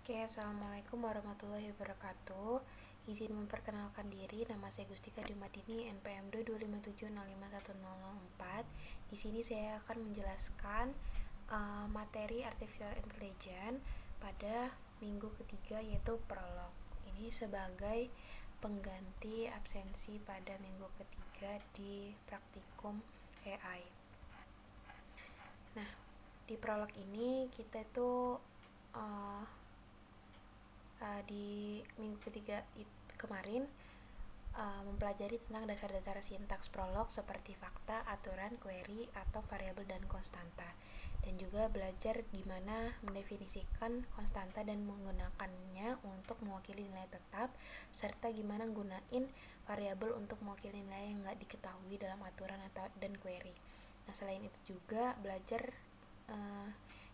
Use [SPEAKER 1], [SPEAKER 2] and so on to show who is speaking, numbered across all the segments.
[SPEAKER 1] Oke, assalamualaikum warahmatullahi wabarakatuh. Izin memperkenalkan diri, nama saya Gustika Dumadini, NPM 227051004. Di sini saya akan menjelaskan materi Artificial Intelligence pada minggu ketiga, yaitu prolog. Ini sebagai pengganti absensi pada minggu ketiga di praktikum AI. Nah, di prolog ini kita itu di minggu ketiga kemarin mempelajari tentang dasar-dasar sintaks prolog seperti fakta, aturan, query, atau variabel dan konstanta, dan juga belajar gimana mendefinisikan konstanta dan menggunakannya untuk mewakili nilai tetap, serta gimana gunain variabel untuk mewakili nilai yang nggak diketahui dalam aturan dan query. Nah, selain itu juga belajar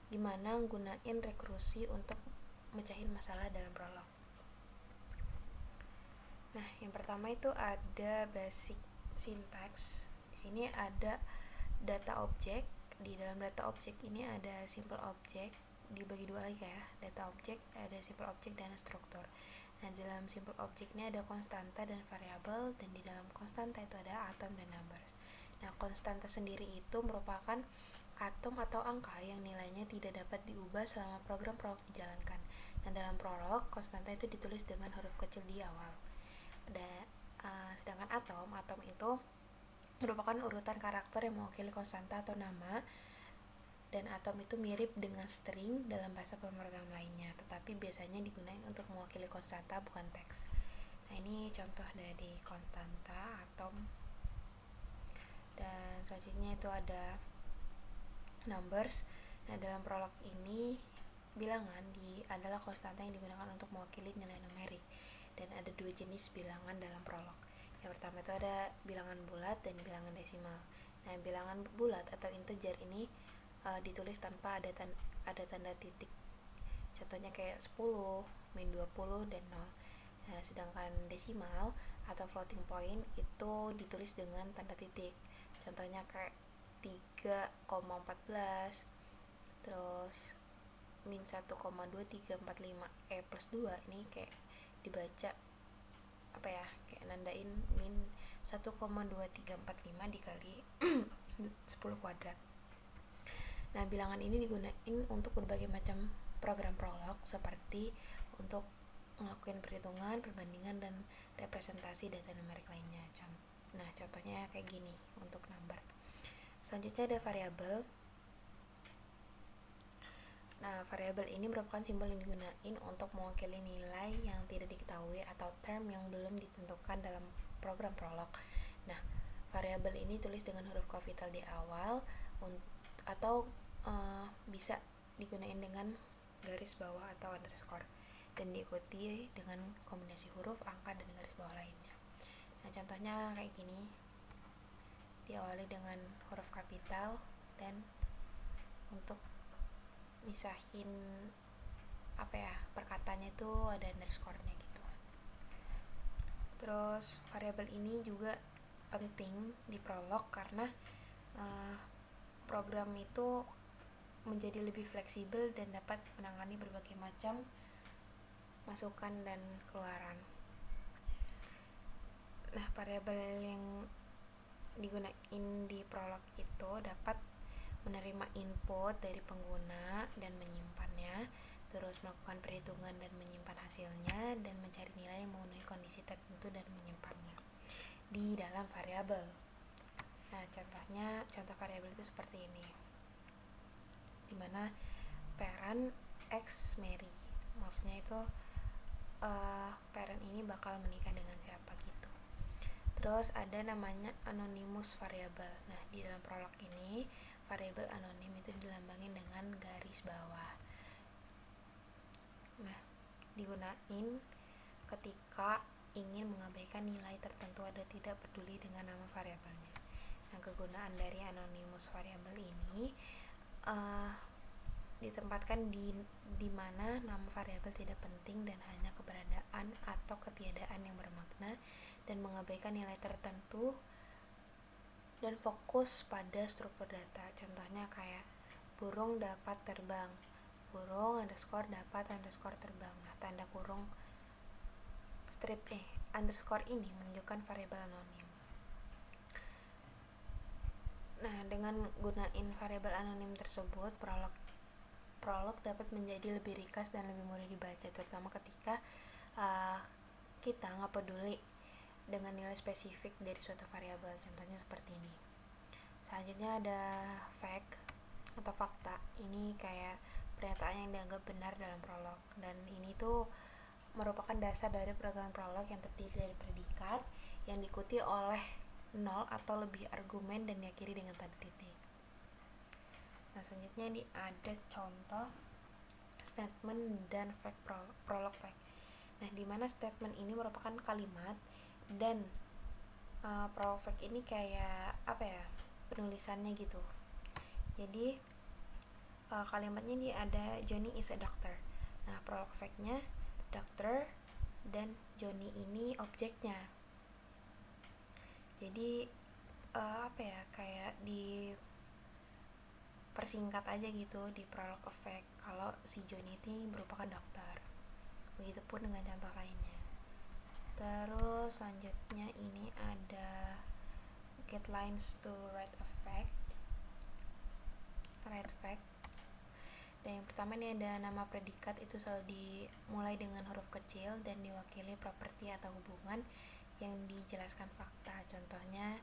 [SPEAKER 1] gimana gunain rekursi untuk mecahin masalah dalam prolog. Nah, yang pertama itu ada basic syntax. Di sini ada data object. Di dalam data object ini ada simple object, dibagi dua lagi ya. Data object, ada simple object dan struktur. Nah, di dalam simple object ini ada konstanta dan variabel, dan di dalam konstanta itu ada atom dan numbers. Nah, konstanta sendiri itu merupakan atom atau angka yang nilainya tidak dapat diubah selama program prolog dijalankan. Nah, dalam prolog, konstanta itu ditulis dengan huruf kecil di awal. Sedangkan atom itu merupakan urutan karakter yang mewakili konstanta atau nama, dan atom itu mirip dengan string dalam bahasa pemrograman lainnya, tetapi biasanya digunakan untuk mewakili konstanta, bukan teks. Nah, ini contoh dari konstanta atom. Dan selanjutnya itu ada numbers. Nah, dalam prolog ini bilangan adalah konstanta yang digunakan untuk mewakili nilai numerik, dan ada dua jenis bilangan dalam prolog. Yang pertama itu ada bilangan bulat dan bilangan desimal. Nah, bilangan bulat atau integer ini ditulis tanpa ada tanda titik. Contohnya kayak 10, min 20, dan 0. Nah, sedangkan desimal atau floating point itu ditulis dengan tanda titik. Contohnya kayak 3,14, terus min 1,2345 plus 2. Ini kayak dibaca kayak nandain min 1,2345 dikali 10 kuadrat. Nah, bilangan ini digunakan untuk berbagai macam program prolog, seperti untuk ngelakuin perhitungan, perbandingan, dan representasi data numerik lainnya. Nah, contohnya kayak gini untuk number. Selanjutnya ada variabel. Nah, variabel ini merupakan simbol yang digunakan untuk mewakili nilai yang tidak diketahui atau term yang belum ditentukan dalam program prolog. Nah, variabel ini tulis dengan huruf kapital di awal, atau bisa digunakan dengan garis bawah atau underscore, dan diikuti dengan kombinasi huruf, angka, dan garis bawah lainnya. Nah, contohnya kayak gini, diawali dengan huruf kapital, dan untuk misahin perkataannya itu ada underscore-nya gitu. Terus variabel ini juga penting di prolog karena program itu menjadi lebih fleksibel dan dapat menangani berbagai macam masukan dan keluaran. Nah, variabel yang digunain di prolog itu dapat menerima input dari pengguna dan menyimpannya, terus melakukan perhitungan dan menyimpan hasilnya, dan mencari nilai yang memenuhi kondisi tertentu dan menyimpannya di dalam variabel. Nah, contoh variabel itu seperti ini, dimana parent X marry, maksudnya itu parent ini bakal menikah dengan siapa gitu. Terus ada namanya anonymous variable. Nah, di dalam prolog ini variabel anonim itu dilambangin dengan garis bawah. Nah, digunain ketika ingin mengabaikan nilai tertentu atau tidak peduli dengan nama variabelnya. Nah, kegunaan dari anonymous variable ini ditempatkan di mana nama variabel tidak penting dan hanya keberadaan atau ketiadaan yang bermakna, dan mengabaikan nilai tertentu dan fokus pada struktur data. Contohnya kayak burung dapat terbang, burung underscore dapat underscore terbang. Nah, tanda kurung strip underscore ini menunjukkan variabel anonim. Nah, dengan gunain variabel anonim tersebut, prolog dapat menjadi lebih ringkas dan lebih mudah dibaca, terutama ketika kita nggak peduli dengan nilai spesifik dari suatu variabel. Contohnya seperti ini. Selanjutnya ada fact atau fakta. Ini kayak pernyataan yang dianggap benar dalam prolog, dan ini tuh merupakan dasar dari program prolog yang terdiri dari predikat yang diikuti oleh 0 atau lebih argumen dan diakhiri dengan tanda titik. Nah, selanjutnya ini ada contoh statement dan fact prolog fact. Nah, di mana statement ini merupakan kalimat dan prolog fact ini kayak penulisannya gitu. Jadi kalimatnya ini ada Johnny is a doctor. Nah, prolog fact-nya doctor dan Johnny ini objeknya. Jadi kayak di persingkat aja gitu di prolog effect kalau si Johnny ini merupakan dokter. Begitupun dengan contoh lainnya. Terus selanjutnya ini ada guidelines to write fact. Dan yang pertama ini ada nama predikat, itu selalu dimulai dengan huruf kecil dan diwakili properti atau hubungan yang dijelaskan fakta. Contohnya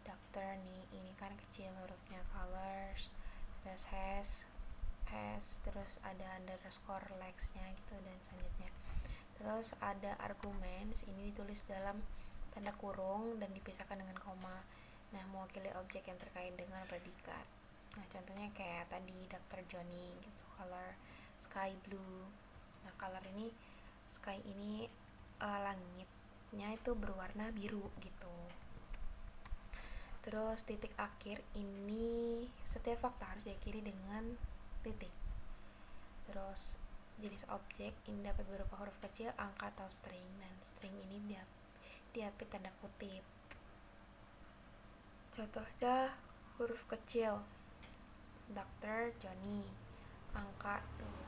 [SPEAKER 1] doctor nih, ini kan kecil hurufnya, colors, terus has, terus ada underscore legs-nya gitu, dan selanjutnya. Terus ada arguments, ini ditulis dalam tanda kurung dan dipisahkan dengan koma. Nah, mewakili objek yang terkait dengan predikat. Nah, contohnya kayak tadi Dr. Johnny gitu, color sky blue. Nah, color ini sky ini langitnya itu berwarna biru gitu. Terus titik akhir ini setiap fakta harus diakhiri dengan titik. Terus jenis objek ini dapat berupa huruf kecil, angka atau string, dan string ini diapit tanda kutip. Contohnya huruf kecil Dr. Johnny, angka tuh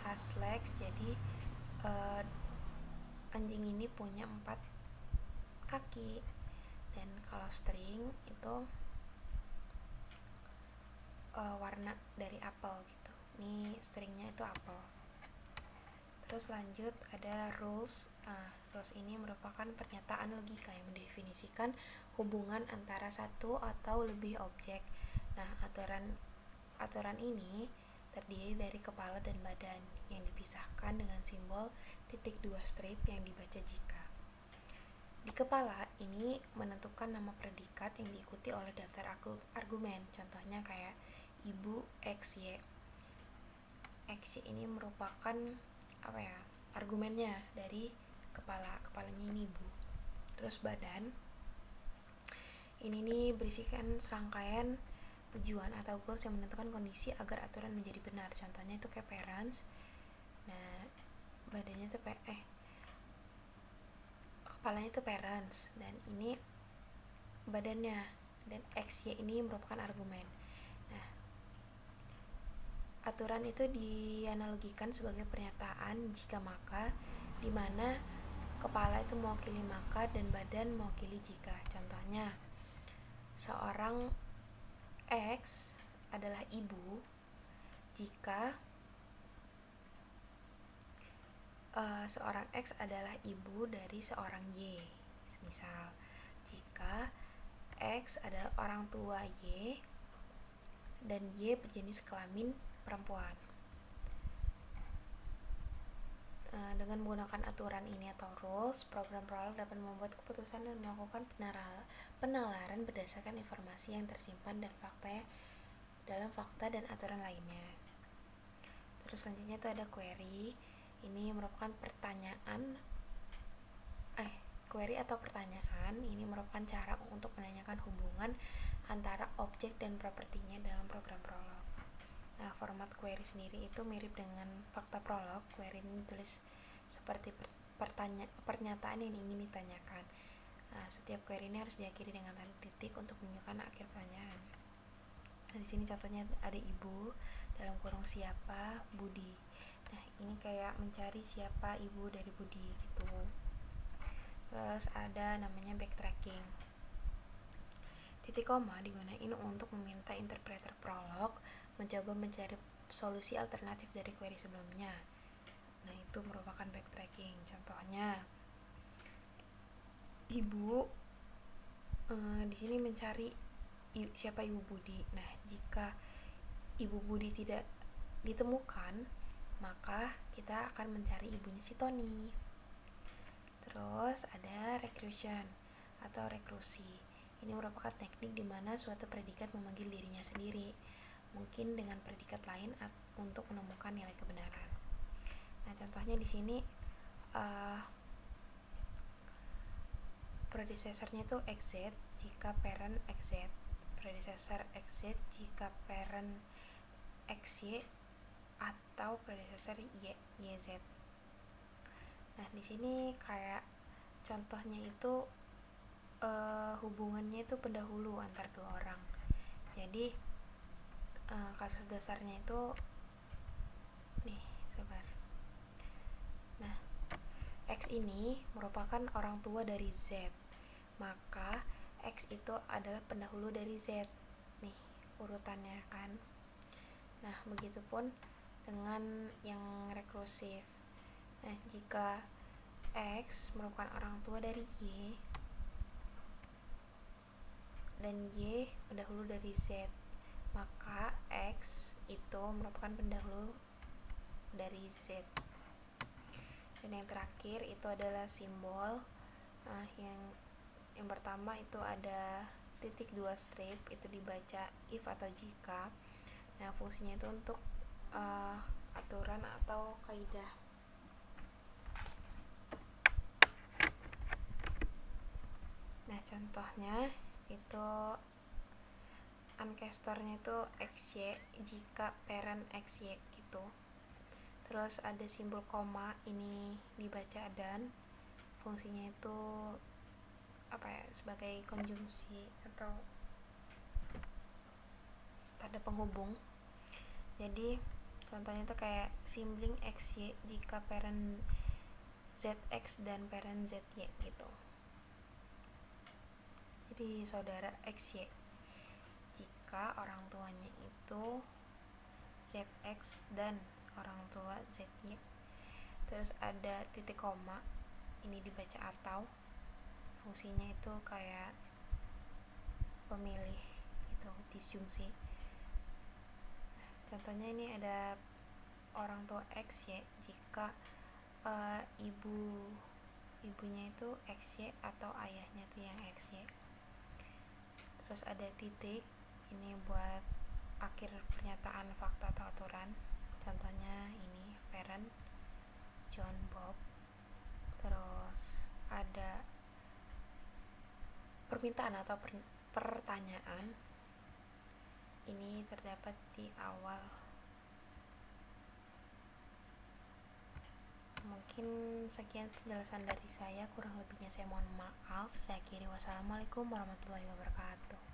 [SPEAKER 1] has legs, jadi anjing ini punya 4 kaki. Dan kalau string itu warna dari apel gitu, ini stringnya itu apel. Terus lanjut ada rules. Rules ini merupakan pernyataan logika yang mendefinisikan hubungan antara satu atau lebih objek. Nah, aturan ini terdiri dari kepala dan badan yang dipisahkan dengan simbol titik 2 strip yang dibaca jika. Di kepala ini menentukan nama predikat yang diikuti oleh daftar argumen. Contohnya kayak ibu XY. XY ini merupakan argumennya dari kepalanya ini ibu. Terus badan ini nih berisikan serangkaian tujuan atau goals yang menentukan kondisi agar aturan menjadi benar. Contohnya itu kayak parents. Nah, badannya itu kepalanya itu parents, dan ini badannya, dan XY ini merupakan argumen. Nah, aturan itu dianalogikan sebagai pernyataan jika maka, di mana kepala itu mewakili maka dan badan mewakili jika. Contohnya, seorang X adalah ibu jika seorang X adalah ibu dari seorang Y. Misal, jika X adalah orang tua Y dan Y berjenis kelamin perempuan. Dengan menggunakan aturan ini atau rules, program prolog dapat membuat keputusan dan melakukan penalaran berdasarkan informasi yang tersimpan dan dalam fakta dan aturan lainnya. Terus selanjutnya itu ada query. Ini merupakan query atau pertanyaan. Ini merupakan cara untuk menanyakan hubungan antara objek dan propertinya dalam program prolog. Nah, format query sendiri itu mirip dengan fakta prolog. Query ini ditulis seperti pernyataan yang ingin ditanyakan. Nah, setiap query ini harus diakhiri dengan tanda titik untuk menunjukkan akhir pertanyaan. Nah, di sini contohnya ada ibu dalam kurung siapa, Budi. Nah, kayak mencari siapa ibu dari Budi gitu. Terus ada namanya backtracking. Titik koma digunain untuk meminta interpreter prolog mencoba mencari solusi alternatif dari query sebelumnya. Nah, itu merupakan backtracking. Contohnya, ibu di sini mencari siapa ibu Budi. Nah, jika ibu Budi tidak ditemukan, maka kita akan mencari ibunya si Tony. Terus ada recursion atau rekrusi. Ini merupakan teknik di mana suatu predikat memanggil dirinya sendiri, mungkin dengan predikat lain untuk menemukan nilai kebenaran. Nah, contohnya di sini predecessornya itu xz jika parent xz, predecessor xz jika parent xy, atau predecessor yz. Nah, di sini kayak contohnya itu hubungannya itu pendahulu antar dua orang. Jadi kasus dasarnya itu nih, sabar. Nah, X ini merupakan orang tua dari Z, maka X itu adalah pendahulu dari Z. Nih urutannya kan. Nah, begitupun dengan yang rekursif. Nah, jika X merupakan orang tua dari Y dan Y pendahulu dari Z, maka X itu merupakan pendahulu dari Z. Dan yang terakhir itu adalah simbol. Nah, yang pertama itu ada titik 2 strip, itu dibaca if atau jika. Nah, fungsinya itu untuk aturan atau kaidah. Nah, contohnya itu ancestornya itu xy jika parent xy gitu. Terus ada simbol koma, ini dibaca dan, fungsinya itu sebagai konjungsi atau tanda penghubung. Jadi contohnya itu kayak sibling xy jika parent zx dan parent zy gitu. Jadi saudara xy jika orang tuanya itu zx dan orang tua zy. Terus ada titik koma, ini dibaca atau, fungsinya itu kayak pemilih itu, disjungsi. Contohnya ini ada orang tua X Y jika ibunya itu XY atau ayahnya itu yang XY. Terus ada titik, ini buat akhir pernyataan fakta atau aturan. Contohnya ini parent John Bob. Terus ada permintaan atau pertanyaan, ini terdapat di awal. Mungkin sekian penjelasan dari saya, kurang lebihnya saya mohon maaf. Saya akhiri, wassalamualaikum warahmatullahi wabarakatuh.